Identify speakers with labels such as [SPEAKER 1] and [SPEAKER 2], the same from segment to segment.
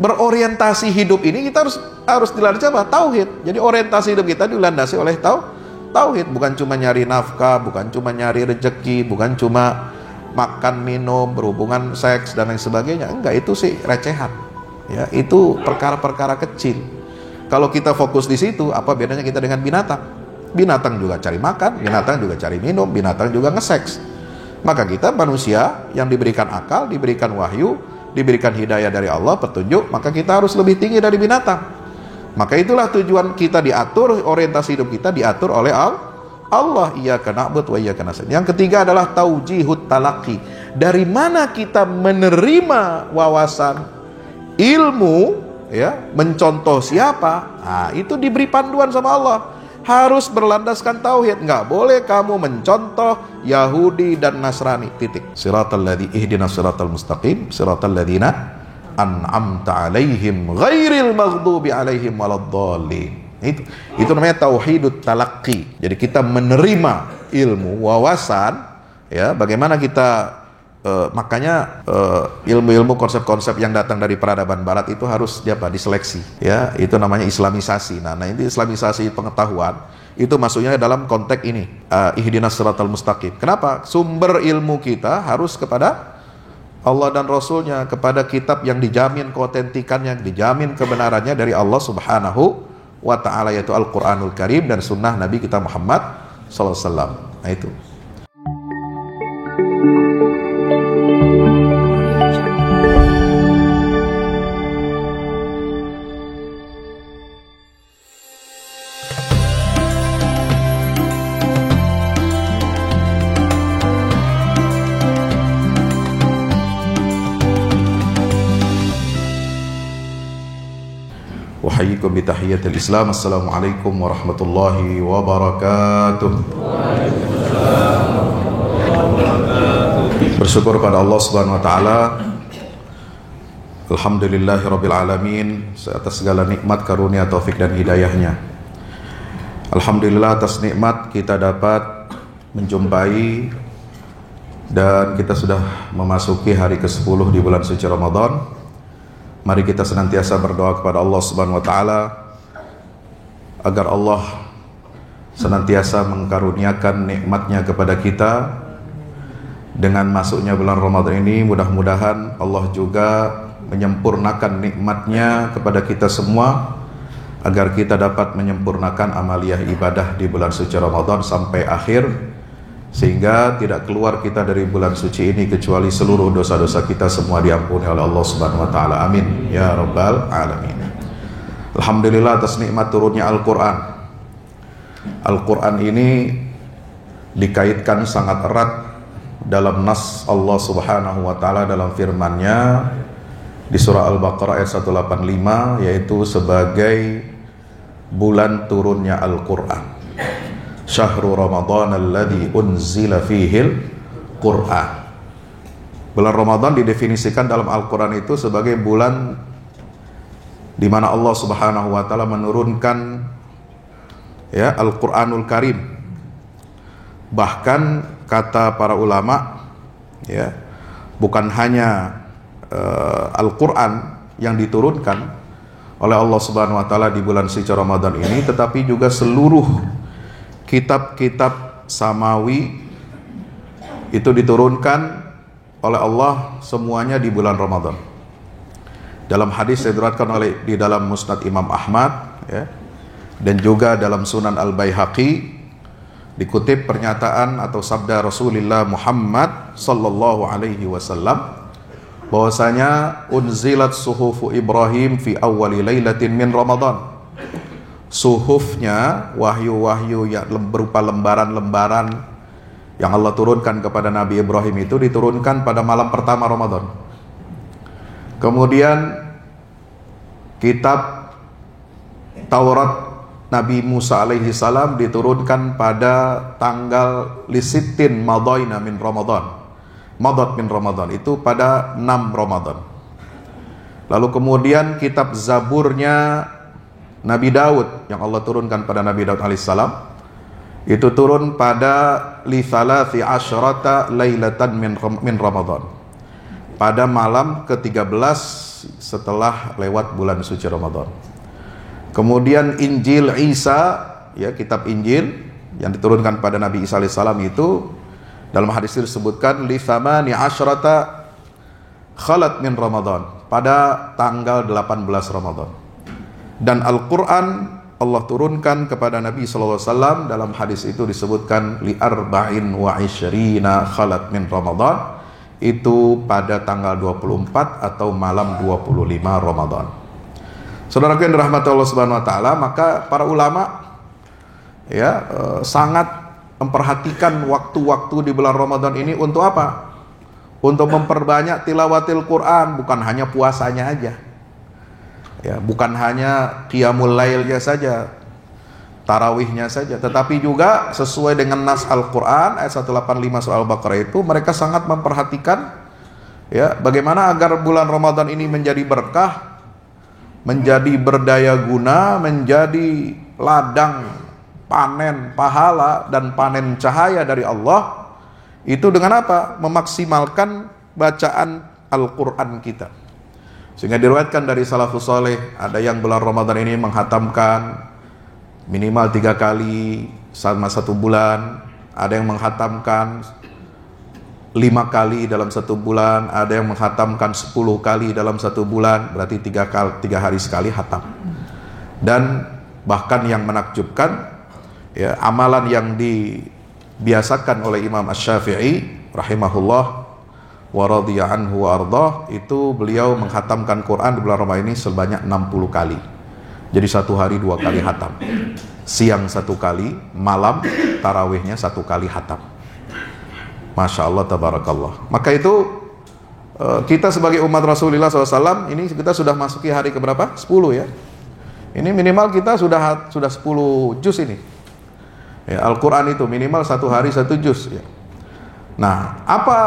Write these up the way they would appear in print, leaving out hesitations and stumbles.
[SPEAKER 1] berorientasi hidup ini kita harus dilandasi apa? Tauhid. Jadi orientasi hidup kita dilandasi oleh tauhid, bukan cuma nyari nafkah, bukan cuma nyari rezeki, bukan cuma makan, minum, berhubungan seks dan lain sebagainya. Enggak, itu sih recehan. Ya, itu perkara-perkara kecil. Kalau kita fokus di situ, apa bedanya kita dengan binatang? Binatang juga cari makan, binatang juga cari minum, binatang juga ngeseks. Maka kita manusia yang diberikan akal, diberikan wahyu, diberikan hidayah dari Allah, petunjuk, maka kita harus lebih tinggi dari binatang. Maka itulah tujuan kita diatur, orientasi hidup kita diatur oleh Allah. Iyyaka na'budu wa iyyaka nasta'in. Yang ketiga adalah taujihut talaqi. Dari mana kita menerima wawasan ilmu, ya, mencontoh siapa? Nah, itu diberi panduan sama Allah. Harus berlandaskan tauhid. Enggak boleh kamu mencontoh Yahudi dan Nasrani. Titik. Siratal ladzi ihdinas siratal mustaqim, siratal ladzina an'amta 'alaihim ghairil maghdubi 'alaihim waladdallin. Itu namanya tauhidut talaqqi. Jadi kita menerima ilmu, wawasan, ya, bagaimana kita makanya ilmu-ilmu, konsep-konsep yang datang dari peradaban barat itu harus diseleksi, ya, itu namanya islamisasi. Nah ini islamisasi pengetahuan itu maksudnya dalam konteks ini, ihdinas siratal mustaqim. Kenapa? Sumber ilmu kita harus kepada Allah dan Rasulnya, kepada kitab yang dijamin keotentikannya, dijamin kebenarannya dari Allah Subhanahu wa ta'ala, yaitu Al-Quranul Karim dan sunnah Nabi kita Muhammad SAW. Nah itu. Wahayyikum bitahiyatil Islam. Assalamualaikum warahmatullahi wabarakatuh. Bersyukur pada Allah Subhanahu wa taala. Alhamdulillahirabbil alamin atas segala nikmat, karunia, taufik dan hidayahnya. Alhamdulillah atas nikmat kita dapat menjumpai dan kita sudah memasuki hari ke-10 di bulan suci Ramadan. Mari kita senantiasa berdoa kepada Allah Subhanahu wa taala agar Allah senantiasa mengkaruniakan nikmatnya kepada kita. Dengan masuknya bulan Ramadan ini, mudah-mudahan Allah juga menyempurnakan nikmatnya kepada kita semua, agar kita dapat menyempurnakan amaliyah ibadah di bulan suci Ramadan sampai akhir, sehingga tidak keluar kita dari bulan suci ini kecuali seluruh dosa-dosa kita semua diampuni oleh Allah Subhanahu wa taala. Amin ya rabbal alamin. Alhamdulillah atas nikmat turunnya Al-Qur'an. Al-Qur'an ini dikaitkan sangat erat dalam nas Allah Subhanahu wa taala dalam firman-Nya di surah Al-Baqarah ayat 185, yaitu sebagai bulan turunnya Al-Qur'an. Syahrul Ramadan alladzi unzila fihil Qur'an. Bulan Ramadan didefinisikan dalam Al-Qur'an itu sebagai bulan di mana Allah Subhanahu wa taala menurunkan, ya, Al-Qur'anul Karim. Bahkan kata para ulama, ya, bukan hanya Al-Qur'an yang diturunkan oleh Allah Subhanahu wa taala di bulan suci Ramadan ini, tetapi juga seluruh kitab-kitab samawi itu diturunkan oleh Allah semuanya di bulan Ramadan. Dalam hadis yang diriwayatkan di dalam Musnad Imam Ahmad, ya, dan juga dalam Sunan Al-Baihaqi, dikutip pernyataan atau sabda Rasulullah Muhammad sallallahu alaihi wasallam bahwasanya unzilat suhufu Ibrahim fi awwali lailatin min Ramadan. Suhufnya, wahyu-wahyu yang berupa lembaran-lembaran yang Allah turunkan kepada Nabi Ibrahim itu diturunkan pada malam pertama Ramadan. Kemudian kitab Taurat Nabi Musa alaihi salam diturunkan pada tanggal lisittin madaina min Ramadan. Madat min Ramadan itu pada 6 Ramadan. Lalu kemudian kitab Zaburnya Nabi Daud yang Allah turunkan pada Nabi Daud alaihissalam itu turun pada li thalathi asyrata lailatan min Ramadan, pada malam ke-13 setelah lewat bulan suci Ramadan. Kemudian Injil Isa, ya, kitab Injil yang diturunkan pada Nabi Isa alaihissalam itu dalam hadis itu disebutkan li thamani asyrata khalat min Ramadan, pada tanggal 18 Ramadan. Dan Al-Quran Allah turunkan kepada Nabi SAW, dalam hadis itu disebutkan li arba'in wa ishrina khalat min Ramadan, itu pada tanggal 24 atau malam 25 Ramadan. Saudaraku yang dirahmati Allah Subhanahu wa taala, maka para ulama ya sangat memperhatikan waktu-waktu di bulan Ramadan ini untuk apa? Untuk memperbanyak tilawatil Quran, bukan hanya puasanya aja. Ya, bukan hanya qiyamul lailnya saja, tarawihnya saja, tetapi juga sesuai dengan nas Al-Quran ayat 185 surah Al-Baqarah itu mereka sangat memperhatikan ya bagaimana agar bulan Ramadan ini menjadi berkah, menjadi berdaya guna, menjadi ladang panen pahala dan panen cahaya dari Allah. Itu dengan apa? Memaksimalkan bacaan Al-Quran kita. Sehingga diriwayatkan dari salafus saleh, ada yang bulan Ramadan ini menghatamkan minimal 3 kali selama 1 bulan, ada yang menghatamkan 5 kali dalam 1 bulan, ada yang menghatamkan 10 kali dalam 1 bulan, berarti 3 hari sekali hatam. Dan bahkan yang menakjubkan, ya, amalan yang dibiasakan oleh Imam Asy-Syafi'i rahimahullah wa radhiya anhu wa ardhah, itu beliau menghatamkan Quran di bulan Ramadan ini sebanyak 60 kali. Jadi 1 hari 2 kali hatam, siang 1 kali, malam tarawihnya 1 kali hatam. Masya Allah, tabarakallah. Maka itu kita sebagai umat Rasulullah SAW ini kita sudah masuki hari keberapa? 10 ya. Ini minimal kita sudah 10 juz ini ya, Al-Quran itu minimal 1 hari 1 juz ya. Nah, apa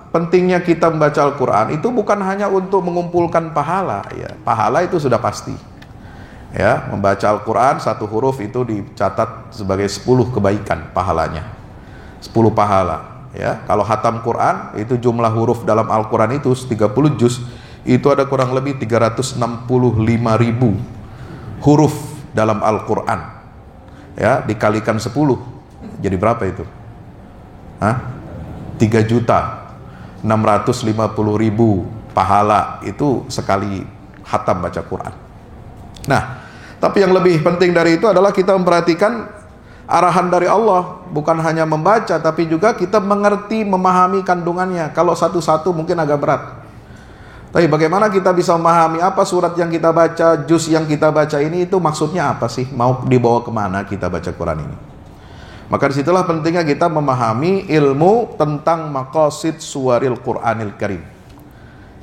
[SPEAKER 1] pentingnya kita membaca Al-Quran? Itu bukan hanya untuk mengumpulkan pahala ya. Pahala itu sudah pasti ya, membaca Al-Quran 1 huruf itu dicatat sebagai 10 kebaikan pahalanya, 10 pahala ya. Kalau hatam Quran itu jumlah huruf dalam Al-Quran itu 30 juz, itu ada kurang lebih 365.000 huruf dalam Al-Quran ya, dikalikan 10 jadi berapa itu? 3.650.000 pahala itu sekali hatam baca Quran. Nah, tapi yang lebih penting dari itu adalah kita memperhatikan arahan dari Allah, bukan hanya membaca tapi juga kita mengerti, memahami kandungannya. Kalau satu-satu mungkin agak berat, tapi bagaimana kita bisa memahami apa surat yang kita baca, juz yang kita baca ini, itu maksudnya apa sih, mau dibawa kemana kita baca Quran ini. Maka disitulah pentingnya kita memahami ilmu tentang maqasid suwaril Quranil Karim,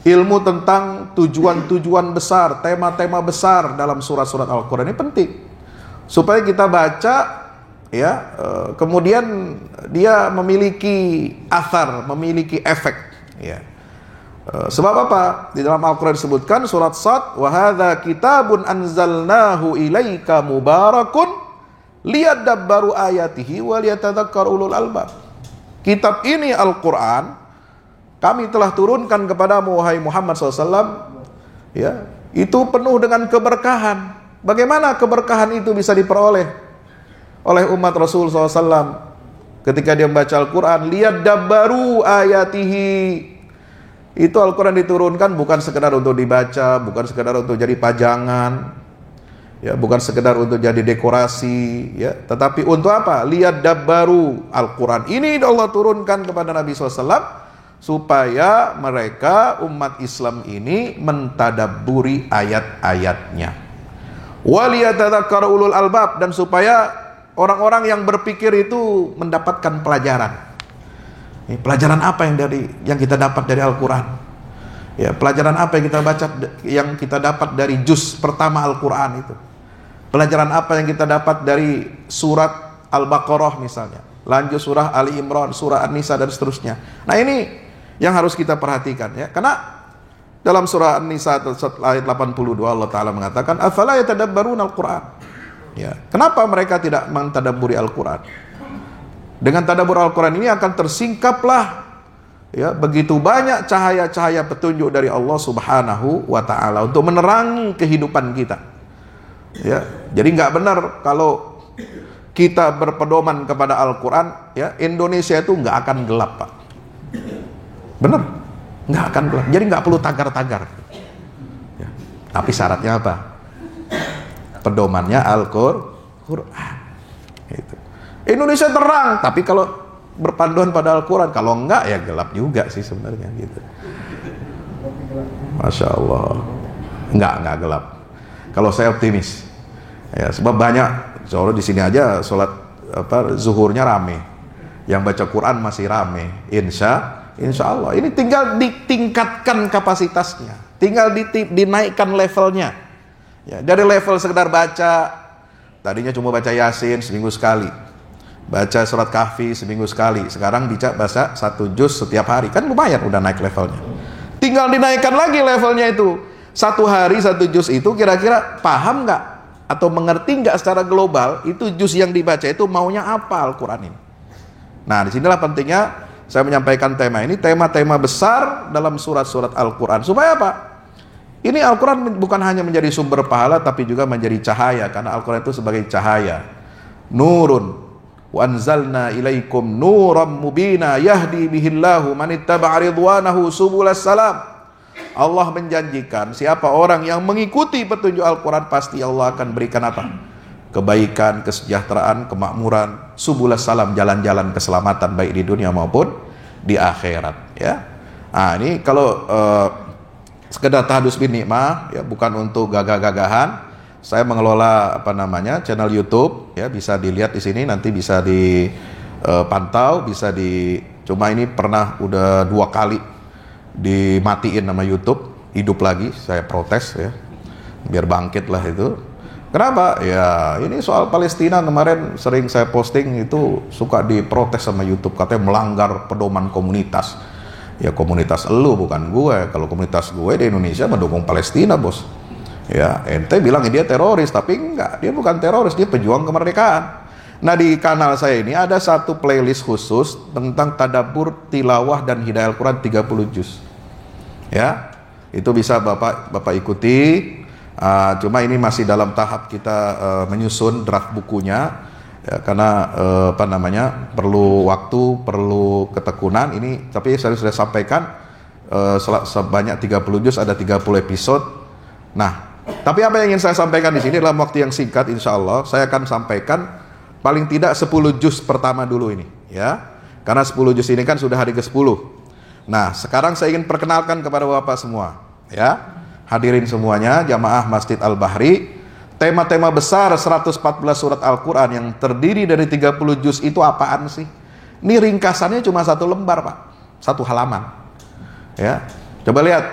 [SPEAKER 1] ilmu tentang tujuan-tujuan besar, tema-tema besar dalam surat-surat Al-Quran ini penting supaya kita baca ya, kemudian dia memiliki athar, memiliki efek ya. Sebab apa? Di dalam Al-Quran disebutkan surat Sad, wa hadza kitabun anzalnahu ilaika mubarakun liyadabbaru ayatihi wa liyatadzakkar ulul albab. Kitab ini Al-Quran kami telah turunkan kepadamu wahai Muhammad SAW ya, itu penuh dengan keberkahan. Bagaimana keberkahan itu bisa diperoleh oleh umat Rasul SAW ketika dia membaca Al-Quran? Liyadabbaru ayatihi. Itu Al-Quran diturunkan bukan sekedar untuk dibaca, bukan sekedar untuk jadi pajangan ya, bukan sekedar untuk jadi dekorasi ya, tetapi untuk apa? Liyadabbaru. Al-Quran ini Allah turunkan kepada Nabi SAW supaya mereka umat Islam ini mentadabburi ayat-ayatnya. Waliyatadzakkar ulul albab, dan supaya orang-orang yang berpikir itu mendapatkan pelajaran. Ini pelajaran apa yang kita dapat dari Al-Quran? Ya, pelajaran apa yang kita dapat dari juz pertama Al-Quran itu? Pelajaran apa yang kita dapat dari surat Al-Baqarah misalnya, lanjut surah Ali Imran, surah An-Nisa dan seterusnya. Nah, ini yang harus kita perhatikan ya. Karena dalam surah An-Nisa ayat 82 Allah Ta'ala mengatakan afala yatadabbaruna Al-Quran ya. Kenapa mereka tidak mentadabburi Al-Quran? Dengan tadabbur Al-Quran ini akan tersingkaplah ya, begitu banyak cahaya-cahaya petunjuk dari Allah Subhanahu wa taala untuk menerangi kehidupan kita. Ya, jadi nggak benar kalau kita berpedoman kepada Al-Qur'an, ya, Indonesia itu nggak akan gelap, Pak. Benar? Nggak akan gelap. Jadi nggak perlu tagar-tagar. Ya, tapi syaratnya apa? Pedomannya Al-Qur'an. Gitu. Indonesia terang, tapi kalau berpanduan pada Al-Quran, kalau enggak ya gelap juga sih sebenarnya gitu. Masya Allah, enggak gelap. Kalau saya optimis, ya, sebab banyak, soalnya di sini aja sholat zuhurnya rame, yang baca Quran masih rame. Insya Allah, ini tinggal ditingkatkan kapasitasnya, tinggal dinaikkan levelnya. Ya, dari level sekedar baca, tadinya cuma baca Yasin seminggu sekali, baca surat Kahfi seminggu sekali, sekarang baca 1 juz setiap hari, kan lumayan udah naik levelnya. Tinggal dinaikkan lagi levelnya itu. 1 hari 1 juz itu kira-kira paham nggak atau mengerti nggak secara global itu juz yang dibaca itu maunya apa Al-Quran ini. Nah, disinilah pentingnya saya menyampaikan tema ini, tema-tema besar dalam surat-surat Al-Quran. Supaya apa? Ini Al-Quran bukan hanya menjadi sumber pahala, tapi juga menjadi cahaya, karena Al-Quran itu sebagai cahaya. Nurun wa anzalna ilaikum nuram mubina yahdi bihillahu man ittaba'a ridwanahu subulas salam. Allah menjanjikan siapa orang yang mengikuti petunjuk Al-Quran, pasti Allah akan berikan apa? Kebaikan, kesejahteraan, kemakmuran, subulas salam, jalan-jalan keselamatan baik di dunia maupun di akhirat, ya. Nah, ini kalau sekedar tahdus bin nikmah, ya, bukan untuk gagah-gagahan. Saya mengelola channel YouTube, ya, bisa dilihat di sini, nanti bisa dipantau, cuma ini pernah udah 2 kali dimatiin nama YouTube, hidup lagi, saya protes, ya, biar bangkit lah itu. Kenapa? Ya, ini soal Palestina kemarin sering saya posting itu suka diprotes sama YouTube, katanya melanggar pedoman komunitas. Ya, komunitas elu bukan gue. Kalau komunitas gue di Indonesia mendukung Palestina, bos. Ya, ente bilang dia teroris, tapi enggak, dia bukan teroris, dia pejuang kemerdekaan. Nah, di kanal saya ini ada satu playlist khusus tentang tadabbur, tilawah dan hidayah Al-Quran 30 juz. Ya, itu bisa Bapak ikuti. Cuma ini masih dalam tahap kita menyusun draft bukunya. Ya, karena perlu waktu, perlu ketekunan ini, tapi saya sudah sampaikan sebanyak 30 juz, ada 30 episode. Nah, tapi apa yang ingin saya sampaikan di sini dalam waktu yang singkat, insya Allah saya akan sampaikan paling tidak 10 juz pertama dulu ini, ya, karena 10 juz ini kan sudah hari ke-10. Nah, sekarang saya ingin perkenalkan kepada Bapak semua, ya, hadirin semuanya, jamaah Masjid Al-Bahri. Tema-tema besar 114 surat Al-Quran yang terdiri dari 30 juz itu apaan sih? Ini ringkasannya cuma 1 lembar, Pak. 1 halaman. Ya. Coba lihat.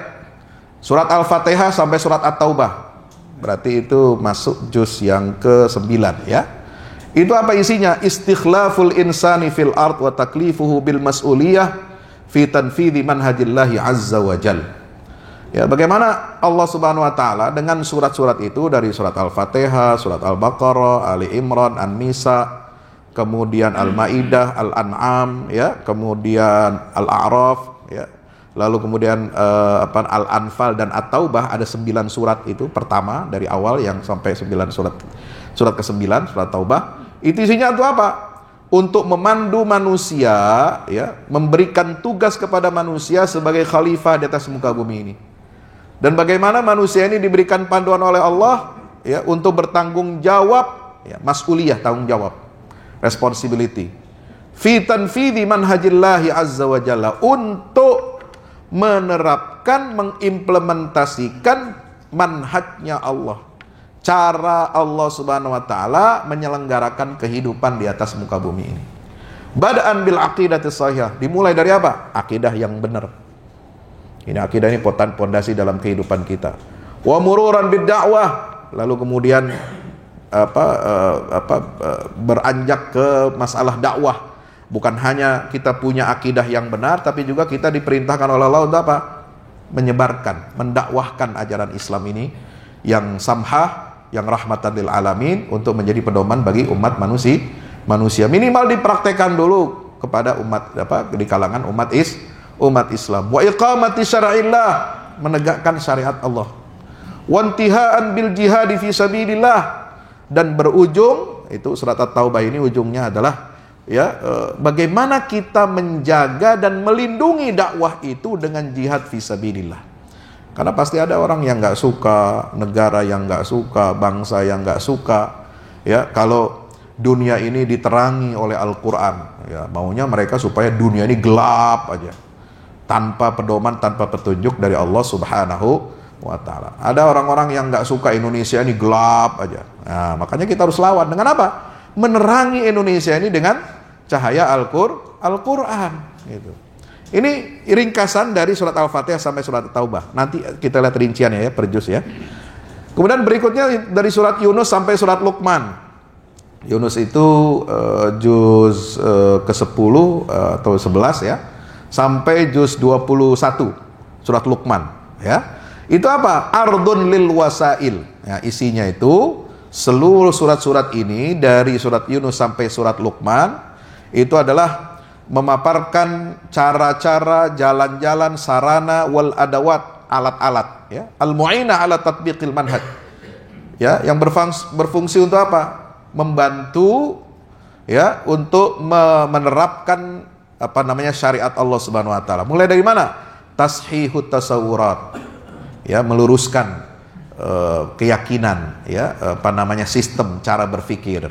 [SPEAKER 1] Surat Al-Fatihah sampai surat At-Taubah. Berarti itu masuk juz yang ke-9, ya. Itu apa isinya? Istikhlaful insani fil ard wa taklifuhu bil mas'uliyah fi tanfidhi manhajillahi azza wa jalla. Ya, bagaimana Allah Subhanahu wa taala dengan surat-surat itu dari surat Al-Fatihah, surat Al-Baqarah, Ali Imran, An-Nisa, kemudian Al-Maidah, Al-An'am, ya, kemudian Al-A'raf, ya. Lalu kemudian Al-Anfal dan At-Taubah, ada 9 surat itu pertama dari awal yang sampai 9 surat. Surat ke-9, surat Taubah. Itu isinya itu apa? Untuk memandu manusia, ya, memberikan tugas kepada manusia sebagai khalifah di atas muka bumi ini. Dan bagaimana manusia ini diberikan panduan oleh Allah, ya, untuk bertanggung jawab, ya, mas'uliyah, tanggung jawab, responsibility, fi tanfidhi manhajillahi azza wa jalla, untuk menerapkan, mengimplementasikan manhajnya Allah, cara Allah Subhanahu wa taala menyelenggarakan kehidupan di atas muka bumi ini. Bada'an bil aqidatis shahihah, dimulai dari apa? Akidah yang benar. Ini akidah ini pondasi dalam kehidupan kita. Wa mururan bid dakwah, lalu kemudian beranjak ke masalah dakwah. Bukan hanya kita punya akidah yang benar, tapi juga kita diperintahkan oleh Allah untuk apa? Menyebarkan, mendakwahkan ajaran Islam ini yang samhah, yang rahmatan lil alamin, untuk menjadi pedoman bagi umat manusia. Minimal dipraktekkan dulu kepada umat, di kalangan umat Islam. Wa iqamati syara'illah, menegakkan syariat Allah. Wa intihaan bil jihad fi sabilillah, dan berujung, itu surat At-Taubah ini ujungnya adalah bagaimana kita menjaga dan melindungi dakwah itu dengan jihad fi sabilillah. Karena pasti ada orang yang nggak suka, negara yang nggak suka, bangsa yang nggak suka, ya, kalau dunia ini diterangi oleh Al-Quran, ya, maunya mereka supaya dunia ini gelap aja, tanpa pedoman, tanpa petunjuk dari Allah Subhanahu wa ta'ala. Ada orang-orang yang nggak suka Indonesia ini gelap aja. Nah, makanya kita harus lawan dengan apa? Menerangi Indonesia ini dengan cahaya Al-Quran. Gitu. Ini ringkasan dari surat Al-Fatihah sampai surat Taubah. Nanti kita lihat rinciannya ya, per juz ya. Kemudian berikutnya dari surat Yunus sampai surat Luqman. Yunus itu juz ke-10 atau 11 ya, sampai juz 21 surat Luqman ya. Itu apa? Ardun lil wasail. Ya, isinya itu seluruh surat-surat ini dari surat Yunus sampai surat Luqman itu adalah memaparkan cara-cara, jalan-jalan, sarana wal adawat, alat-alat ya, al-mu'inah ala tatbiqil manhaj. Ya, yang berfungsi untuk apa? Membantu ya untuk menerapkan syariat Allah Subhanahu wa taala. Mulai dari mana? Tashihut tasawurat. Ya, meluruskan keyakinan ya, sistem cara berpikir.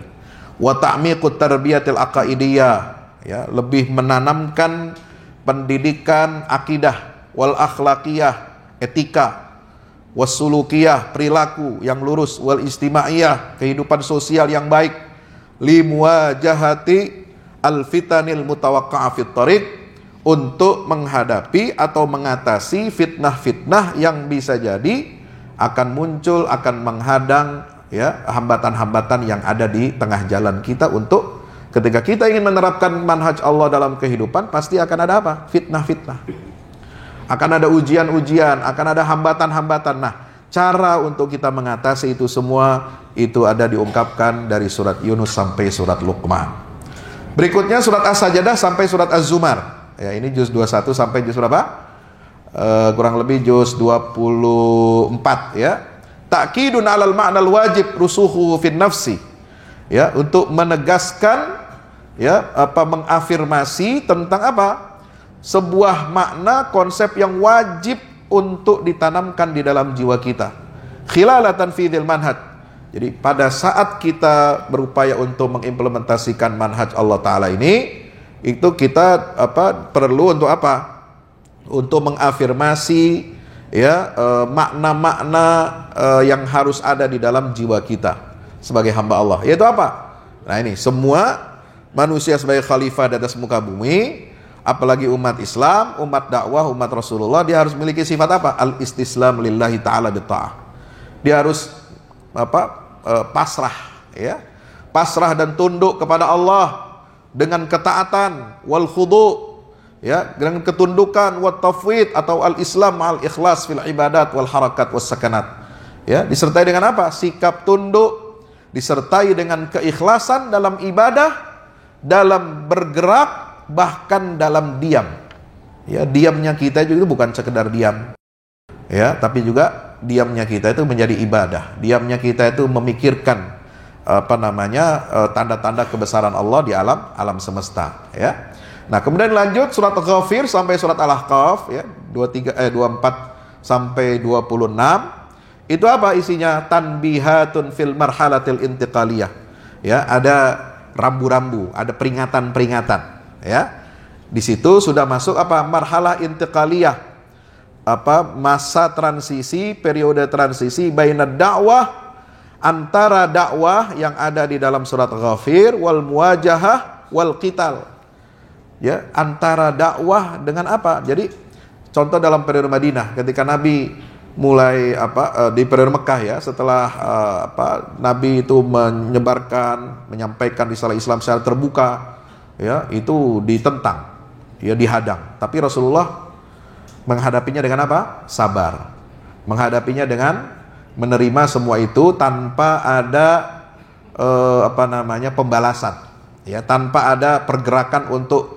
[SPEAKER 1] Wa ta'miqut tarbiyatil aqaidiyah. Ya, lebih menanamkan pendidikan akidah, wal akhlaqiyah, etika, wasulukiyah, perilaku yang lurus, wal istima'iyah, kehidupan sosial yang baik, li muwajahati al fitanil mutawaqqa'ah fit thariq, untuk menghadapi atau mengatasi fitnah-fitnah yang bisa jadi akan muncul, akan menghadang ya, hambatan-hambatan yang ada di tengah jalan kita. Untuk ketika kita ingin menerapkan manhaj Allah dalam kehidupan, pasti akan ada apa? Fitnah-fitnah. Akan ada ujian-ujian, akan ada hambatan-hambatan. Nah, cara untuk kita mengatasi itu semua, itu ada diungkapkan dari surat Yunus sampai surat Luqman. Berikutnya surat As-Sajdah sampai surat Az-Zumar. Ya, ini juz 21 sampai juz berapa? Kurang lebih juz 24 ya. Ta'kidun 'alal ma'nal wajib rusuhu fin nafsi. Ya, untuk menegaskan ya, mengafirmasi tentang apa? Sebuah makna konsep yang wajib untuk ditanamkan di dalam jiwa kita. Khilalatan fi dzil manhaj. Jadi pada saat kita berupaya untuk mengimplementasikan manhaj Allah taala ini, itu kita perlu untuk apa? Untuk mengafirmasi ya, makna-makna yang harus ada di dalam jiwa kita sebagai hamba Allah. Yaitu apa? Nah, ini semua manusia sebagai khalifah di atas muka bumi, apalagi umat Islam, umat dakwah, umat Rasulullah, dia harus memiliki sifat apa? Al-istislam lillahi ta'ala bitta'ah. Dia harus pasrah ya. Pasrah dan tunduk kepada Allah dengan ketaatan, wal khudu' ya, dengan ketundukan, wat tafwid atau al-islam al ikhlas fil ibadat wal harakat was sakanat. Ya, disertai dengan apa? Sikap tunduk, disertai dengan keikhlasan dalam ibadah, dalam bergerak, bahkan dalam diam. Ya, diamnya kita itu bukan sekedar diam. Ya, tapi juga diamnya kita itu menjadi ibadah. Diamnya kita itu memikirkan tanda-tanda kebesaran Allah di alam semesta, ya. Nah, kemudian lanjut surat Ghafir sampai surat Al-Ahqaf ya, 24 sampai 26. Itu apa isinya? Tanbihatun fil marhalatil intiqaliyah. Ya, ada rambu-rambu, ada peringatan-peringatan, ya. Di situ sudah masuk apa? Marhalah intiqaliyah. Masa transisi, periode transisi bainad dakwah, antara dakwah yang ada di dalam surat Ghafir wal muwajahah wal qital. Ya, antara dakwah dengan apa? Jadi contoh dalam periode Madinah ketika Nabi mulai di periode Mekah ya, setelah Nabi itu menyampaikan risalah Islam secara terbuka ya, itu ditentang ya, dihadang. Tapi Rasulullah menghadapinya dengan apa? Sabar. Menghadapinya dengan menerima semua itu tanpa ada pembalasan ya, tanpa ada pergerakan untuk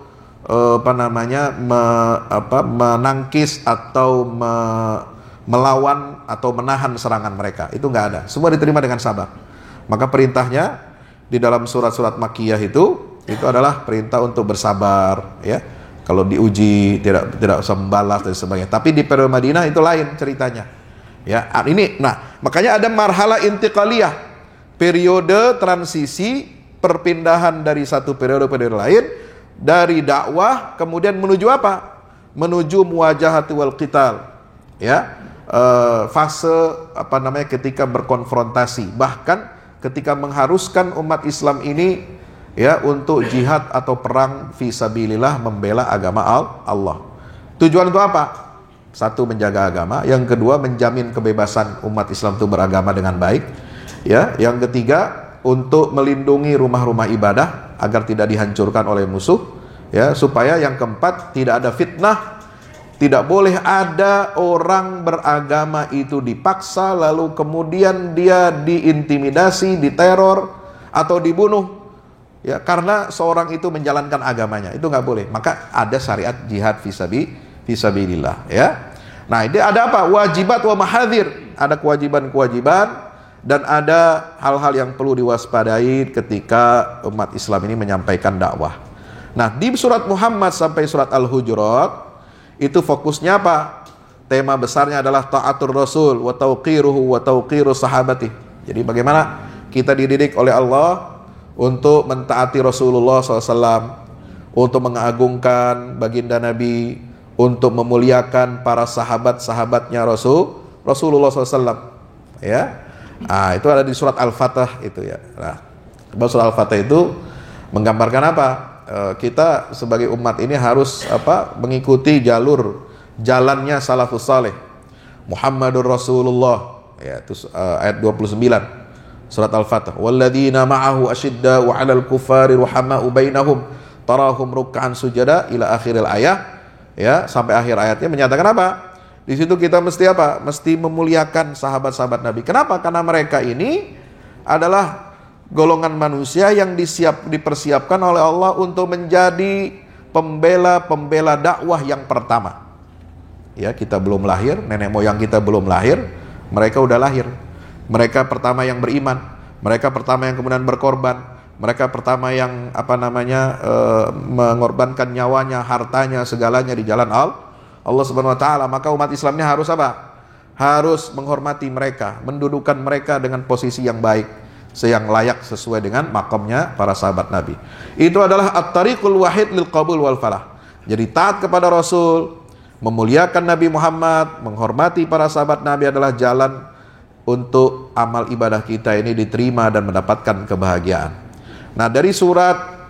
[SPEAKER 1] menangkis atau melawan atau menahan serangan mereka. Itu nggak ada. Semua diterima dengan sabar. Maka perintahnya di dalam surat-surat Makkiyah itu adalah perintah untuk bersabar, ya. Kalau diuji tidak usah membalas dan sebagainya. Tapi di periode Madinah itu lain ceritanya. Ya, makanya ada marhala intiqaliyah, periode transisi, perpindahan dari satu periode lain, dari dakwah kemudian menuju apa? Menuju muwajahati wal qital. Ya, fase ketika berkonfrontasi, bahkan ketika mengharuskan umat Islam ini ya untuk jihad atau perang fisabilillah, membela agama Allah. Tujuan itu apa? Satu, menjaga agama. Yang kedua, menjamin kebebasan umat Islam itu beragama dengan baik. Ya, yang ketiga, untuk melindungi rumah-rumah ibadah agar tidak dihancurkan oleh musuh. Ya, supaya yang keempat, tidak ada fitnah. Tidak boleh ada orang beragama itu dipaksa lalu kemudian dia diintimidasi, diteror atau dibunuh. Ya, karena seorang itu menjalankan agamanya, itu nggak boleh. Maka ada syariat jihad fisabilillah, ya. Nah, ini ada apa? Wajibat wa mahadzir. Ada kewajiban-kewajiban dan ada hal-hal yang perlu diwaspadai ketika umat Islam ini menyampaikan dakwah. Nah, di surat Muhammad sampai surat Al-Hujurat itu fokusnya apa? Tema besarnya adalah ta'atur Rasul wa tauqiruhu wa tauqiru sahabati. Jadi bagaimana kita dididik oleh Allah untuk mentaati Rasulullah SAW, untuk mengagungkan baginda Nabi, untuk memuliakan para sahabat-sahabatnya Rasulullah SAW. Ya, itu ada di surat Al-Fatah itu ya. Nah, surat Al-Fatah itu menggambarkan apa? Kita sebagai umat ini harus mengikuti jalannya salafus saleh. Muhammadur Rasulullah, ya, itu ayat 29. Surat Al-Fatah. Walladzina ma'ahu asyidda'u 'alal kuffari ruhama'u bainahum tarahum ruk'an sujada ila akhiril ayah. Ya, sampai akhir ayatnya menyatakan apa? Di situ kita mesti apa? Mesti memuliakan sahabat-sahabat Nabi. Kenapa? Karena mereka ini adalah golongan manusia yang dipersiapkan oleh Allah untuk menjadi pembela dakwah yang pertama. Ya, kita belum lahir, nenek moyang kita belum lahir, mereka udah lahir. Mereka pertama yang beriman, mereka pertama yang kemudian berkorban, mereka pertama yang mengorbankan nyawanya, hartanya, segalanya di jalan Allah Subhanahu wa taala. Maka umat Islamnya harus apa? Harus menghormati mereka, mendudukan mereka dengan posisi yang baik, yang layak sesuai dengan makamnya para sahabat Nabi. Itu adalah at-tariqul wahid lil qabul wal falah. Jadi taat kepada Rasul, memuliakan Nabi Muhammad, menghormati para sahabat Nabi adalah jalan untuk amal ibadah kita ini diterima dan mendapatkan kebahagiaan. Nah, dari surat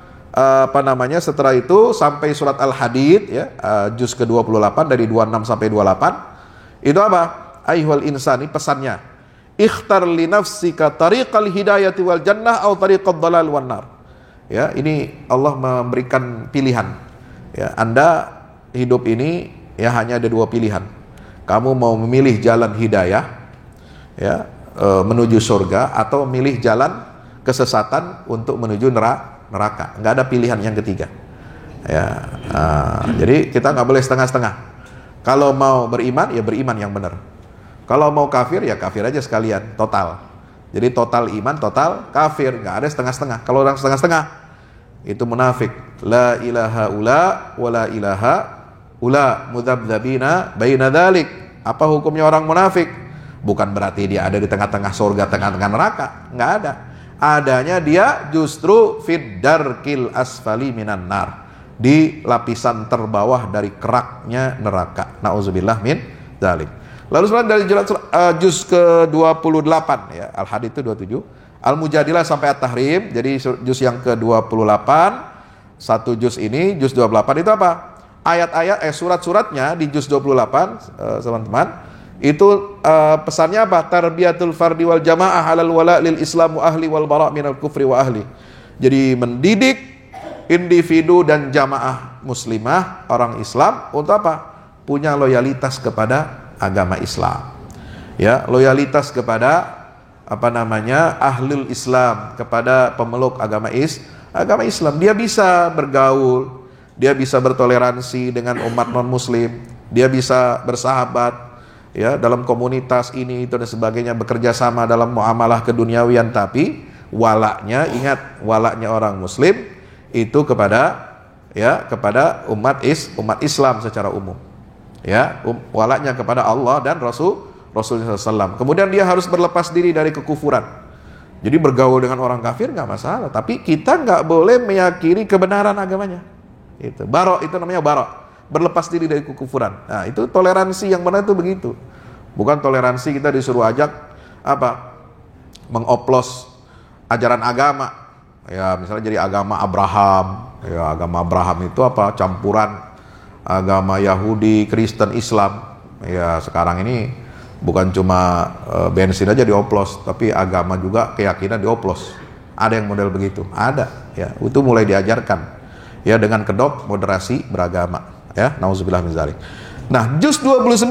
[SPEAKER 1] setelah itu sampai surat Al-Hadid, ya, juz ke-28 dari 26 sampai 28. Itu apa? Ayyuhal insani, pesannya, ikhtar li nafsika tariqal hidayati wal jannah atau tariqad dhalal wan nar. Ya, ini Allah memberikan pilihan. Ya, Anda hidup ini ya hanya ada dua pilihan. Kamu mau memilih jalan hidayah, ya, menuju surga, atau memilih jalan kesesatan untuk menuju neraka. Nggak ada pilihan yang ketiga. Ya, jadi kita nggak boleh setengah-setengah. Kalau mau beriman, ya beriman yang benar. Kalau mau kafir, ya kafir aja sekalian, total. Jadi total iman, total kafir, nggak ada setengah-setengah. Kalau orang setengah-setengah, itu munafik. La ilaha ula wa la ilaha ula mudzabdzabina baina dzalik. Apa hukumnya orang munafik? Bukan berarti dia ada di tengah-tengah surga, tengah-tengah neraka. Nggak ada. Adanya dia justru fid darkil asfali minan nar, di lapisan terbawah dari keraknya neraka. Nauzubillah min dzalik. Lalu selanjutnya dari juz ke-28, ya, Al-Hadid itu 27, Al-Mujadilah sampai At-Tahrim, jadi juz yang ke-28, satu juz ini, juz 28 itu apa? Ayat-ayat, surat-suratnya di juz 28, teman-teman, itu pesannya apa? Tarbiyatul fardi wal jamaah alal wala lil islamu ahli wal bara' minal kufri wa ahli. Jadi mendidik individu dan jamaah muslimah, orang Islam, untuk apa? Punya loyalitas kepada agama Islam. Ya, loyalitas kepada ahlul Islam, kepada pemeluk agama Islam. Dia bisa bergaul, dia bisa bertoleransi dengan umat non-muslim, dia bisa bersahabat ya dalam komunitas ini itu dan sebagainya, bekerja sama dalam muamalah keduniawian, tapi walaknya, ingat, walaknya orang muslim itu kepada umat Islam secara umum. Ya, walaknya kepada Allah dan Rasulullah SAW. Kemudian dia harus berlepas diri dari kekufuran. Jadi bergaul dengan orang kafir nggak masalah, tapi kita nggak boleh meyakini kebenaran agamanya. Itu barok, itu namanya barok, berlepas diri dari kekufuran. Nah, itu toleransi yang benar itu begitu. Bukan toleransi kita disuruh ajak mengoplos ajaran agama. Ya, misalnya jadi agama Abraham. Ya, agama Abraham itu campuran agama Yahudi, Kristen, Islam. Ya, sekarang ini bukan cuma bensin aja dioplos, tapi agama juga, keyakinan dioplos. Ada yang model begitu, ada. Ya, itu mulai diajarkan. Ya, dengan kedok moderasi beragama. Ya, nauzubillah min dzalik. Nah, juz 29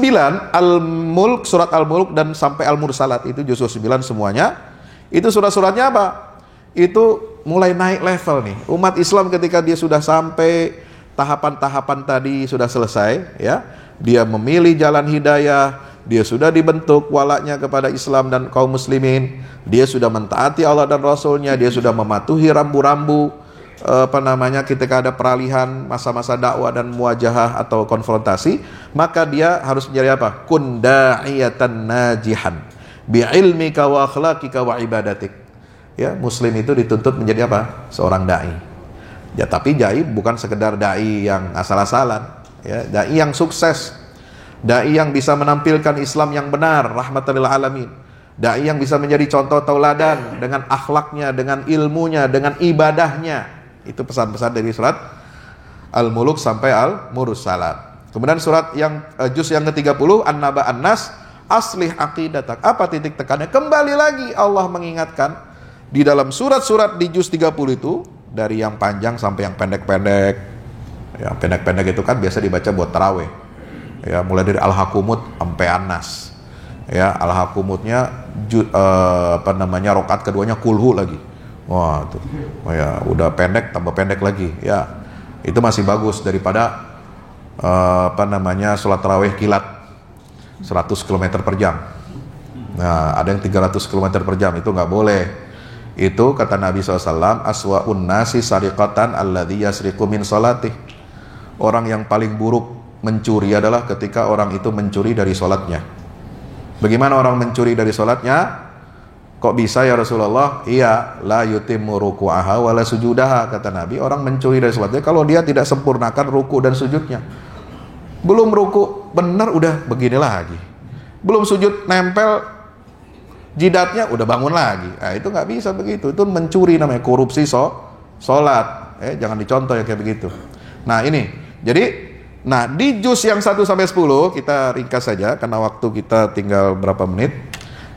[SPEAKER 1] Al-Mulk, surat Al-Mulk dan sampai Al-Mursalat itu juz 29 semuanya. Itu surat-suratnya apa? Itu mulai naik level nih. Umat Islam ketika dia sudah sampai tahapan-tahapan tadi sudah selesai, ya, dia memilih jalan hidayah, dia sudah dibentuk walaknya kepada Islam dan kaum muslimin, dia sudah mentaati Allah dan Rasulnya, dia sudah mematuhi rambu-rambu ketika ada peralihan masa-masa dakwah dan muwajahah atau konfrontasi, maka dia harus menjadi apa? Kun da'iyatan najihan bi'ilmika wa akhlaqika wa ibadatik. Ya, muslim itu dituntut menjadi apa? Seorang dai. Ya, tapi dai bukan sekedar dai yang asal-asalan, ya, dai yang sukses, dai yang bisa menampilkan Islam yang benar, rahmatan lil alamin, dai yang bisa menjadi contoh tauladan dengan akhlaknya, dengan ilmunya, dengan ibadahnya. Itu pesan-pesan dari surat Al-Mulk sampai Al-Mursalat. Kemudian surat yang juz yang ke-30 An-Naba An-Nas, aslih aqidatak. Apa titik tekannya? Kembali lagi Allah mengingatkan di dalam surat-surat di juz 30 itu, dari yang panjang sampai yang pendek-pendek. Yang pendek-pendek itu kan biasa dibaca buat tarawih. Ya, mulai dari Al-Hakumut sampai An-Nas. Ya, Al-Hakumutnya rakaat keduanya kulhu lagi. Wah, tuh. Oh ya, udah pendek tambah pendek lagi. Ya. Itu masih bagus daripada sholat tarawih kilat 100 km per jam. Nah, ada yang 300 km per jam, itu nggak boleh. Itu kata Nabi SAW, aswa'un nasi sariqatan alladhi yasriqu min salatih. Orang yang paling buruk mencuri adalah ketika orang itu mencuri dari sholatnya. Bagaimana orang mencuri dari sholatnya? Kok bisa ya Rasulullah? Iya, la yutimmu ruku'aha wa la sujudaha, kata Nabi. Orang mencuri dari sholatnya kalau dia tidak sempurnakan ruku dan sujudnya. Belum ruku benar udah begini lagi, belum sujud nempel jidatnya udah bangun lagi. Nah, itu nggak bisa begitu. Itu mencuri, namanya korupsi sholat. Jangan dicontoh ya kayak begitu. Nah, ini. Jadi, di juz yang 1 sampai 10 kita ringkas saja karena waktu kita tinggal berapa menit.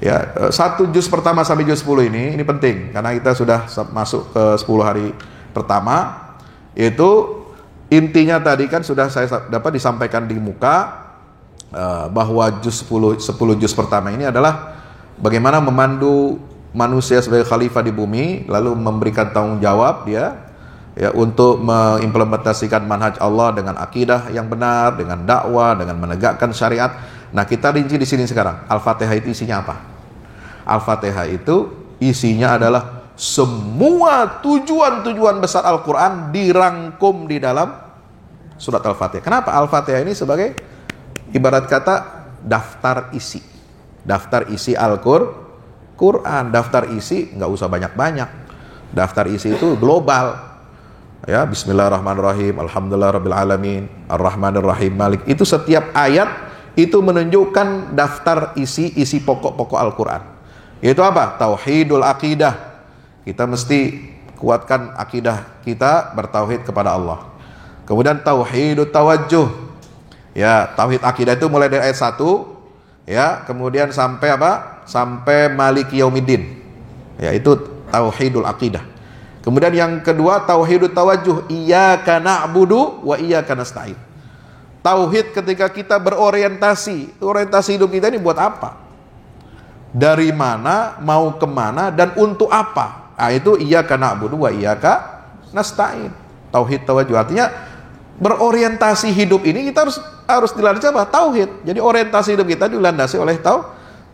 [SPEAKER 1] Ya, 1 juz pertama sampai juz 10 ini penting karena kita sudah masuk ke 10 hari pertama. Itu intinya tadi kan sudah saya dapat disampaikan di muka bahwa juz 10 juz pertama ini adalah bagaimana memandu manusia sebagai khalifah di bumi, lalu memberikan tanggung jawab dia ya untuk mengimplementasikan manhaj Allah dengan akidah yang benar, dengan dakwah, dengan menegakkan syariat. Nah, kita rinci di sini sekarang. Al-Fatihah itu isinya apa? Al-Fatihah itu isinya adalah semua tujuan-tujuan besar Al-Quran dirangkum di dalam surat Al-Fatihah. Kenapa? Al-Fatihah ini sebagai ibarat kata daftar isi. Daftar isi Al-Quran, daftar isi nggak usah banyak-banyak. Daftar isi itu global. Ya, Bismillahirrahmanirrahim, Alhamdulillahirrabbilalamin, Ar-Rahmanirrahim, Malik. Itu setiap ayat itu menunjukkan daftar isi pokok-pokok Al-Quran. Yaitu apa? Tauhidul aqidah. Kita mesti kuatkan akidah kita bertauhid kepada Allah. Kemudian tauhidut tawajjuh. Ya, tauhid akidah itu mulai dari ayat 1. Ya, kemudian sampai apa? Sampai maliki yaumiddin. Ya, itu tauhidul aqidah. Kemudian yang kedua tauhidut tawajjuh, iyyaka na'budu wa iyyaka nasta'in. Tauhid ketika kita berorientasi, orientasi hidup kita ini buat apa? Dari mana, mau kemana, dan untuk apa? Nah, itu iyyaka na'budu wa iyyaka nasta'in. Tauhid tawajjuh artinya berorientasi hidup ini kita harus dilandasi apa? Tauhid. Jadi orientasi hidup kita dilandasi oleh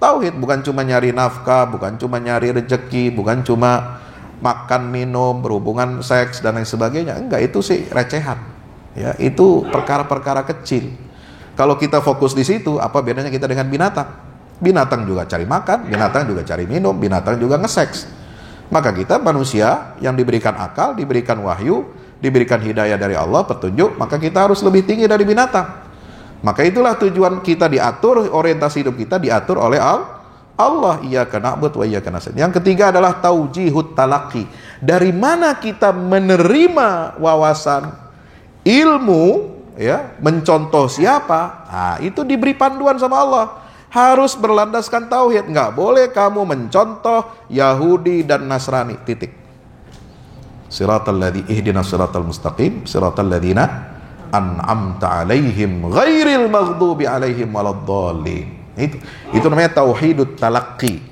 [SPEAKER 1] tauhid, bukan cuma nyari nafkah, bukan cuma nyari rezeki, bukan cuma makan, minum, berhubungan seks dan lain sebagainya. Enggak, itu sih recehan. Ya, itu perkara-perkara kecil. Kalau kita fokus di situ, apa bedanya kita dengan binatang? Binatang juga cari makan, binatang juga cari minum, binatang juga ngeseks. Maka kita manusia yang diberikan akal, diberikan wahyu, diberikan hidayah dari Allah, petunjuk, maka kita harus lebih tinggi dari binatang. Maka itulah tujuan kita diatur, orientasi hidup kita diatur oleh Allah. Iyyaka na'budu wa iyyaka nasta'in. Yang ketiga adalah taujihut talaqi. Dari mana kita menerima wawasan ilmu, ya, mencontoh siapa? Nah, itu diberi panduan sama Allah. Harus berlandaskan tauhid. Enggak boleh kamu mencontoh Yahudi dan Nasrani. Titik. Ihdinas siratal mustaqim, siratal ladzina an'amta 'alaihim ghairil maghdubi 'alaihim waladdallin. Itu namanya tauhidut talaqqi.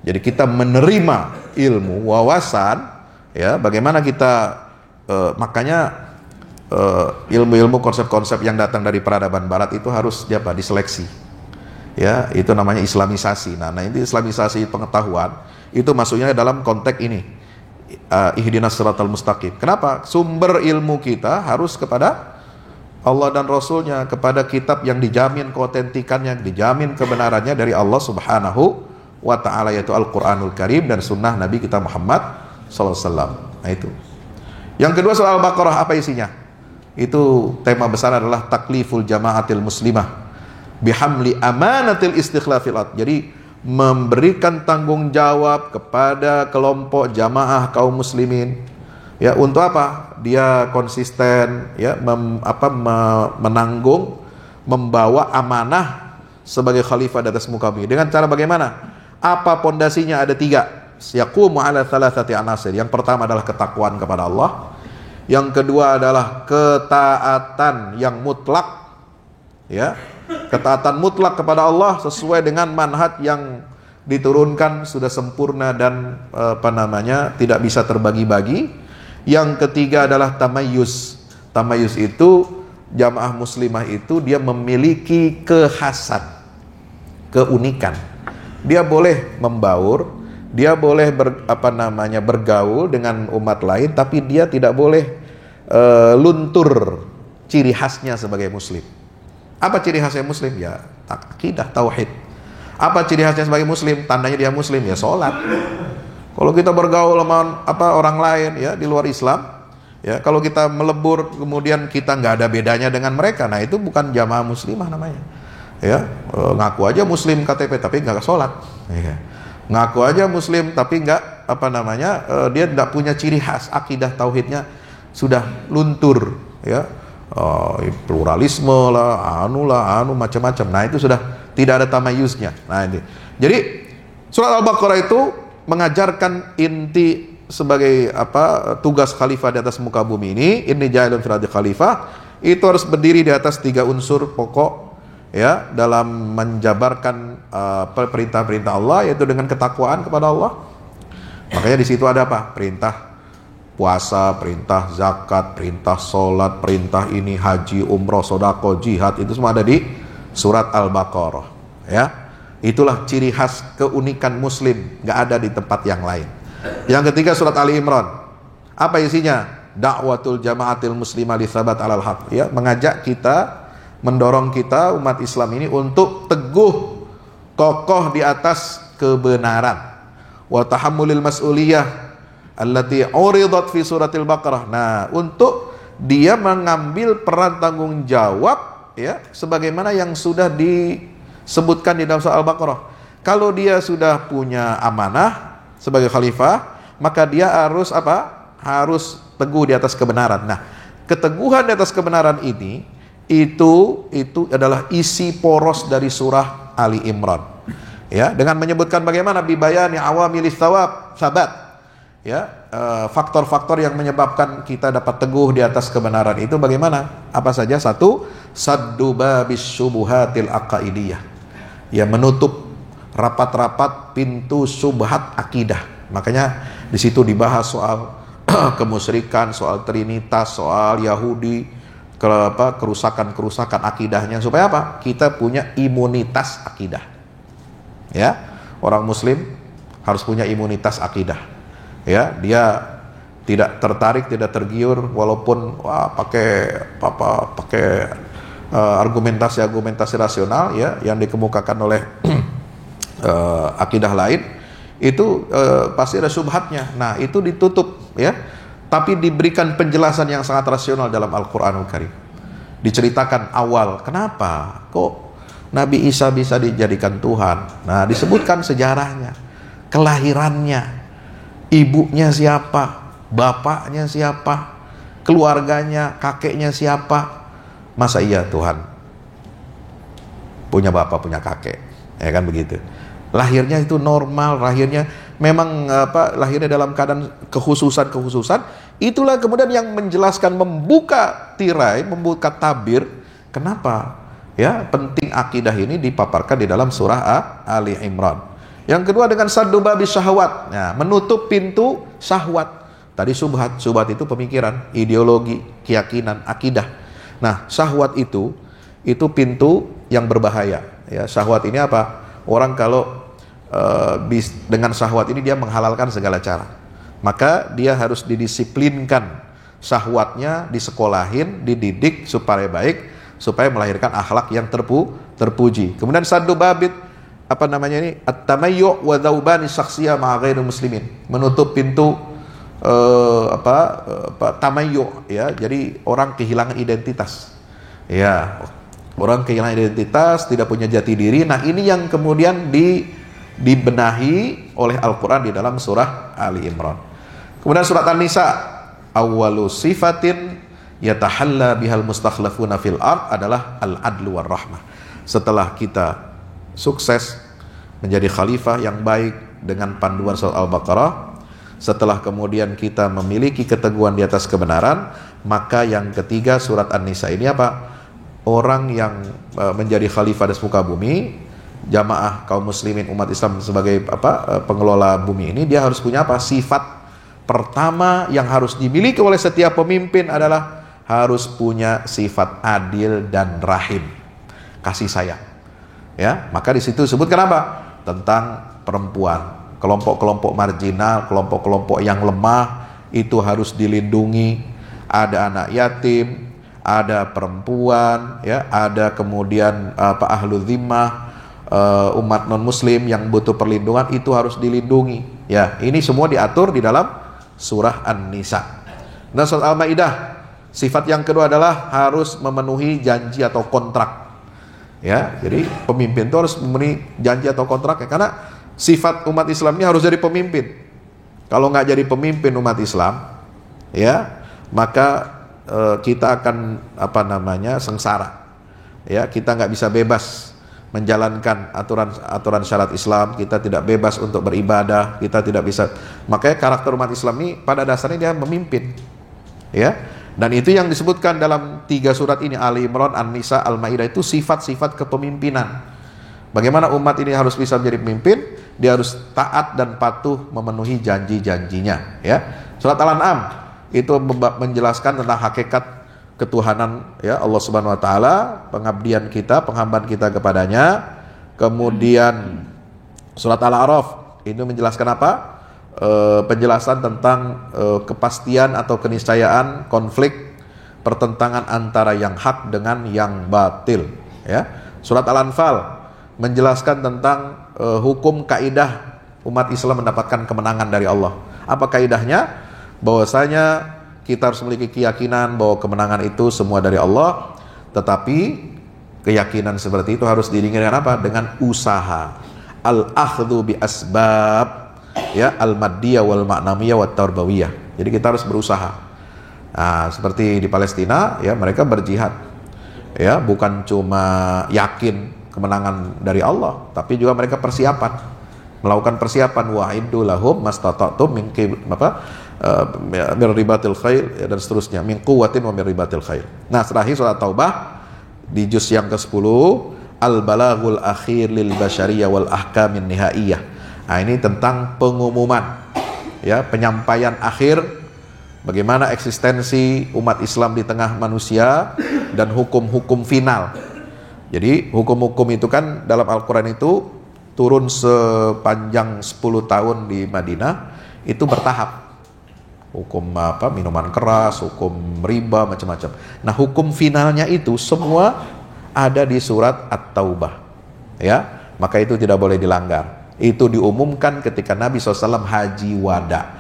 [SPEAKER 1] Jadi kita menerima ilmu, wawasan, ya, bagaimana kita makanya ilmu-ilmu, konsep-konsep yang datang dari peradaban barat itu harus diseleksi. Ya, itu namanya islamisasi. Nah, ini islamisasi pengetahuan itu masuknya dalam konteks ini. Ihdinas siratal mustaqim. Kenapa? Sumber ilmu kita harus kepada Allah dan Rasulnya, kepada kitab yang dijamin keotentikannya, dijamin kebenarannya dari Allah Subhanahu wa ta'ala, yaitu Al-Quranul Karim dan sunnah Nabi kita Muhammad SAW. Nah, itu. Yang kedua, soal Al-Baqarah, apa isinya? Itu tema besar adalah takliful jamaatil muslimah bihamli amanatil istikhlafil ard. Jadi memberikan tanggung jawab kepada kelompok jamaah kaum muslimin. Ya, untuk apa? Dia konsisten, ya, menanggung, membawa amanah sebagai khalifah di atas muka bumi. Dengan cara bagaimana? Apa pondasinya? Ada 3. Yaqumu ala thalathati anasir. Yang pertama adalah ketakwaan kepada Allah. Yang kedua adalah ketaatan yang mutlak, ya, ketaatan mutlak kepada Allah sesuai dengan manhaj yang diturunkan sudah sempurna dan tidak bisa terbagi-bagi. Yang ketiga adalah tamayus. Tamayus itu jamaah muslimah itu dia memiliki kekhasan, keunikan. Dia boleh membaur, dia boleh bergaul dengan umat lain, tapi dia tidak boleh luntur ciri khasnya sebagai muslim. Apa ciri khasnya muslim? Ya, akidah, tauhid. Apa ciri khasnya sebagai muslim? Tandanya dia muslim, ya sholat. Kalau kita bergaul sama orang lain, ya, di luar Islam, ya, kalau kita melebur kemudian kita nggak ada bedanya dengan mereka, nah itu bukan jamaah muslimah namanya. Ya, ngaku aja muslim KTP tapi nggak sholat. Ya. Ngaku aja muslim tapi nggak dia nggak punya ciri khas, akidah tauhidnya sudah luntur, ya. Pluralisme lah, macam-macam. Nah, itu sudah tidak ada tamayusnya. Nah, ini. Jadi surat Al-Baqarah itu mengajarkan inti sebagai tugas khalifah di atas muka bumi ini. Inni ja'ilun fil ardi khalifah, itu harus berdiri di atas 3 unsur pokok, ya, dalam menjabarkan perintah-perintah Allah, yaitu dengan ketakwaan kepada Allah. Makanya di situ ada apa? Perintah puasa, perintah zakat, perintah sholat, perintah ini haji, umroh, sodako, jihad, itu semua ada di surat Al-Baqarah. Ya, itulah ciri khas keunikan muslim, nggak ada di tempat yang lain. Yang ketiga surat Ali Imran. Apa isinya? Da'watul jamaatil muslimah li tsabat alal haq. Ya, mengajak kita, mendorong kita umat Islam ini untuk teguh, kokoh di atas kebenaran. Wa tahammulil mas'uliyah allati uridat fi suratil Baqarah. Nah, untuk dia mengambil peran tanggung jawab, ya, sebagaimana yang sudah disebutkan di dalam surah Al-Baqarah. Kalau dia sudah punya amanah sebagai khalifah, maka dia harus harus teguh di atas kebenaran. Nah, keteguhan di atas kebenaran ini itu adalah isi poros dari surah Ali Imran. Ya, dengan menyebutkan bagaimana bibayani awamilis sabat. Ya, faktor-faktor yang menyebabkan kita dapat teguh di atas kebenaran itu bagaimana? Apa saja? 1, saddu babis syubuhatil aqaidiyah. Ya, menutup rapat-rapat pintu subhat akidah. Makanya di situ dibahas soal kemusyrikan, soal trinitas, soal Yahudi, kerusakan akidahnya, supaya apa? Kita punya imunitas akidah. Ya, orang muslim harus punya imunitas akidah. Ya, dia tidak tertarik, tidak tergiur walaupun pakai argumentasi rasional ya yang dikemukakan oleh akidah lain, itu pasti ada subhatnya. Nah, itu ditutup ya. Tapi diberikan penjelasan yang sangat rasional dalam Al-Qur'anul Karim. Diceritakan awal, kenapa kok Nabi Isa bisa dijadikan Tuhan. Nah, disebutkan sejarahnya, kelahirannya, ibunya siapa, bapaknya siapa, keluarganya, kakeknya siapa. Masa iya Tuhan punya bapak, punya kakek? Ya kan begitu. Lahirnya itu normal, lahirnya memang lahirnya dalam keadaan kekhususan. Itulah kemudian yang menjelaskan, membuka tirai, membuka tabir kenapa ya penting akidah ini dipaparkan di dalam surah Ali Imran. Yang kedua dengan saddu babis syahwat. Nah, menutup pintu syahwat. Tadi subhat itu pemikiran, ideologi, keyakinan, akidah. Nah, syahwat itu pintu yang berbahaya. Ya, syahwat ini apa? Orang kalau dengan syahwat ini dia menghalalkan segala cara, maka dia harus didisiplinkan syahwatnya, disekolahin, dididik supaya baik, supaya melahirkan akhlak yang terpuji. Kemudian saddu babit at-tamayyu' wa dhaubani syakhsiyah ma'a ghairi muslimin, menutup pintu tamayyu' ya, jadi orang kehilangan identitas. Ya, orang kehilangan identitas, tidak punya jati diri. Nah, ini yang kemudian dibenahi oleh Al-Quran di dalam surah Ali Imran. Kemudian surat An-Nisa, awwalu sifatin yatahalla bihal mustakhlafuna fil ard adalah al-adlu war rahmah. Setelah kita sukses menjadi khalifah yang baik dengan panduan surat Al-Baqarah, setelah kemudian kita memiliki keteguhan di atas kebenaran, maka yang ketiga surat An-Nisa ini apa? Orang yang menjadi khalifah di muka bumi, jamaah kaum muslimin umat Islam sebagai pengelola bumi ini, dia harus punya apa? Sifat pertama yang harus dimiliki oleh setiap pemimpin adalah harus punya sifat adil dan rahim, kasih sayang. Ya, maka di situ sebutkan apa? Tentang perempuan, kelompok-kelompok marginal, kelompok-kelompok yang lemah itu harus dilindungi. Ada anak yatim, ada perempuan, ya, ada kemudian ahlu dhimmah, umat non muslim yang butuh perlindungan, itu harus dilindungi. Ya, ini semua diatur di dalam surah An-Nisa. Dan surah Al-Maidah, sifat yang kedua adalah harus memenuhi janji atau kontrak. Ya, jadi pemimpin itu harus memenuhi janji atau kontrak, ya, karena sifat umat Islam ini harus jadi pemimpin. Kalau nggak jadi pemimpin umat Islam, ya, maka kita akan sengsara. Ya, kita nggak bisa bebas menjalankan aturan syariat Islam, kita tidak bebas untuk beribadah, kita tidak bisa. Makanya karakter umat Islam ini pada dasarnya dia memimpin. Ya. Dan itu yang disebutkan dalam 3 surat ini, Ali Imran, An-Nisa, Al-Maidah, itu sifat-sifat kepemimpinan. Bagaimana umat ini harus bisa menjadi pemimpin? Dia harus taat dan patuh memenuhi janji-janjinya. Ya. Surat Al-An'am itu menjelaskan tentang hakikat ketuhanan, ya, Allah Subhanahu wa taala, pengabdian kita, penghambaan kita kepadanya. Kemudian surat Al-A'raf itu menjelaskan apa? Penjelasan tentang kepastian atau keniscayaan konflik pertentangan antara yang hak dengan yang batil, ya. Surat Al-Anfal menjelaskan tentang hukum kaidah umat Islam mendapatkan kemenangan dari Allah. Apa kaidahnya? Bahwasanya kita harus memiliki keyakinan bahwa kemenangan itu semua dari Allah, tetapi keyakinan seperti itu harus diiringi dengan apa? Dengan usaha. Al-akhdhu bi asbab, ya, al-maddiyah wal ma'namiyah wat tarbawiyah. Jadi kita harus berusaha. Nah, seperti di Palestina, ya, mereka berjihad. Ya, bukan cuma yakin kemenangan dari Allah, tapi juga mereka melakukan persiapan, wa'iddu lahum mastata'tum min ribatil khair, dan seterusnya, min quwwatin wa min ribatil khair. Nah, terakhir surat Taubah di juz yang ke-10, al-balaghul akhir lil basyariyah wal ahkamin nihaiyah. Nah, ini tentang pengumuman, ya, penyampaian akhir Bagaimana eksistensi umat Islam di tengah manusia dan hukum-hukum final. Jadi hukum-hukum itu kan dalam Al-Quran itu turun sepanjang 10 tahun di Madinah, itu bertahap. Hukum minuman keras, hukum riba, macam-macam. Nah, hukum finalnya itu semua ada di surat At-Taubah. Ya, maka itu tidak boleh dilanggar. Itu diumumkan ketika Nabi SAW haji wada.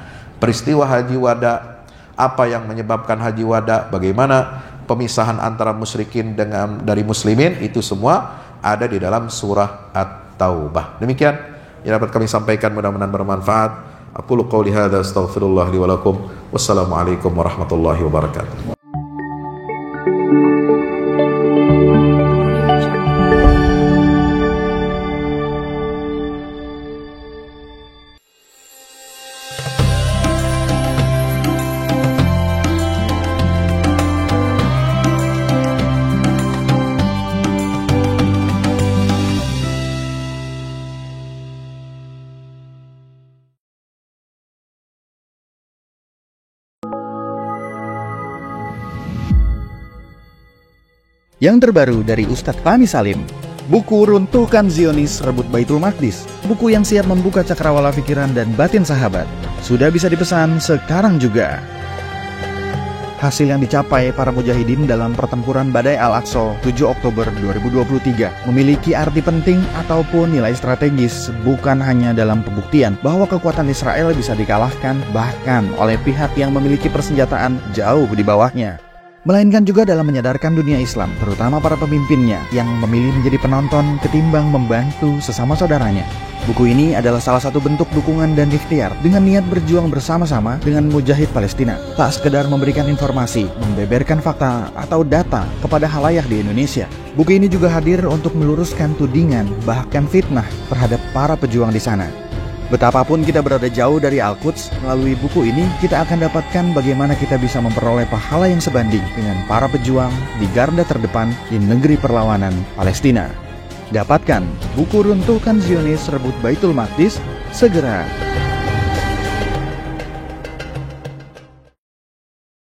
[SPEAKER 1] Peristiwa haji wada, apa yang menyebabkan haji wada, bagaimana pemisahan antara musyrikin dari muslimin, itu semua ada di dalam surah At-Taubah. Demikian yang dapat kami sampaikan, mudah-mudahan bermanfaat. Aqulu qouli hadza astaghfirullah li wa lakum. Wassalamualaikum warahmatullahi wabarakatuh.
[SPEAKER 2] Yang terbaru dari Ustadz Fahmi Salim, buku Runtuhkan Zionis Rebut Baitul Maqdis, buku yang siap membuka cakrawala pikiran dan batin sahabat, sudah bisa dipesan sekarang juga. Hasil yang dicapai para mujahidin dalam pertempuran Badai Al-Aqsa 7 Oktober 2023 memiliki arti penting ataupun nilai strategis, bukan hanya dalam pembuktian bahwa kekuatan Israel bisa dikalahkan bahkan oleh pihak yang memiliki persenjataan jauh di bawahnya, melainkan juga dalam menyadarkan dunia Islam, terutama para pemimpinnya yang memilih menjadi penonton ketimbang membantu sesama saudaranya. Buku ini adalah salah satu bentuk dukungan dan ikhtiar dengan niat berjuang bersama-sama dengan mujahid Palestina. Tak sekedar memberikan informasi, membeberkan fakta atau data kepada khalayak di Indonesia. Buku ini juga hadir untuk meluruskan tudingan bahkan fitnah terhadap para pejuang di sana. Betapapun kita berada jauh dari Al-Quds, melalui buku ini kita akan dapatkan bagaimana kita bisa memperoleh pahala yang sebanding dengan para pejuang di garda terdepan di negeri perlawanan Palestina. Dapatkan buku Runtuhkan Zionis Rebut Baitul Maqdis segera.